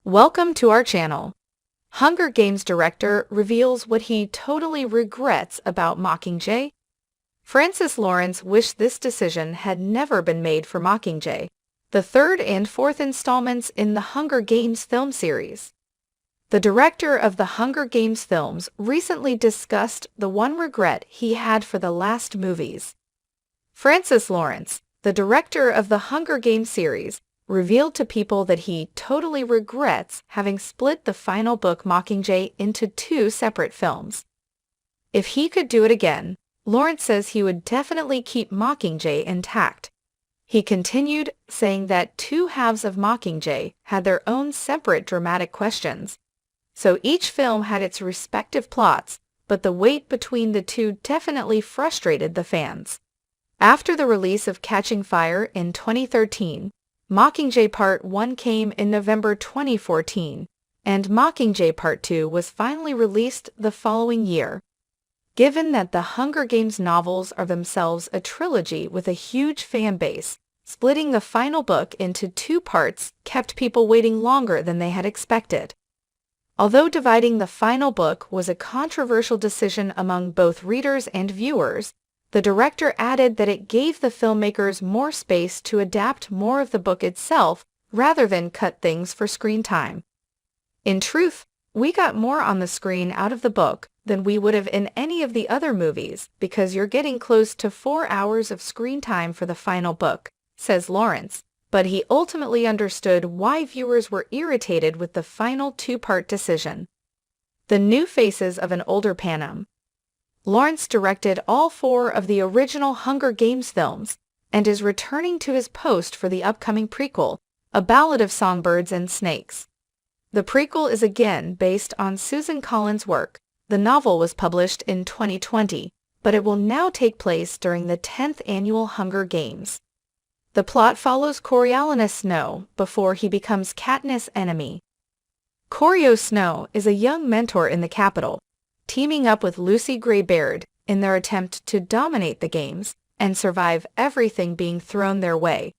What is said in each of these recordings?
Welcome to our channel. Hunger Games director reveals what he totally regrets about Mockingjay. Francis Lawrence wished this decision had never been made for Mockingjay, the third and fourth installments in the Hunger Games film series. The director of the Hunger Games films recently discussed the one regret he had for the last movies. Francis Lawrence, the director of the Hunger Games series, revealed to People that he totally regrets having split the final book Mockingjay into two separate films. If he could do it again, Lawrence says he would definitely keep Mockingjay intact. He continued, saying that two halves of Mockingjay had their own separate dramatic questions. So each film had its respective plots, but the wait between the two definitely frustrated the fans. After the release of Catching Fire in 2013, Mockingjay Part 1 came in November 2014, and Mockingjay Part 2 was finally released the following year. Given that the Hunger Games novels are themselves a trilogy with a huge fan base, splitting the final book into two parts kept people waiting longer than they had expected. Although dividing the final book was a controversial decision among both readers and viewers, the director added that it gave the filmmakers more space to adapt more of the book itself rather than cut things for screen time. In truth, we got more on the screen out of the book than we would have in any of the other movies because you're getting close to 4 hours of screen time for the final book, says Lawrence, but he ultimately understood why viewers were irritated with the final two-part decision. The new faces of an older Panem. Lawrence directed all 4 of the original Hunger Games films and is returning to his post for the upcoming prequel, A Ballad of Songbirds and Snakes. The prequel is again based on Suzanne Collins' work. The novel was published in 2020, but it will now take place during the 10th annual Hunger Games. The plot follows Coriolanus Snow before he becomes Katniss' enemy. Corio Snow is a young mentor in the capital, teaming up with Lucy Greybeard in their attempt to dominate the games and survive everything being thrown their way.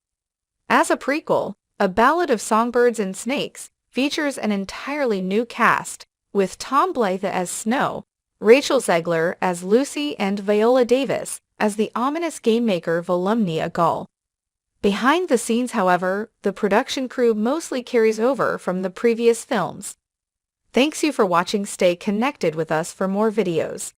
As a prequel, A Ballad of Songbirds and Snakes features an entirely new cast, with Tom Blythe as Snow, Rachel Zegler as Lucy, and Viola Davis as the ominous game maker Volumnia Gull. Behind the scenes, however, the production crew mostly carries over from the previous films. Thanks you for watching. Stay connected with us for more videos.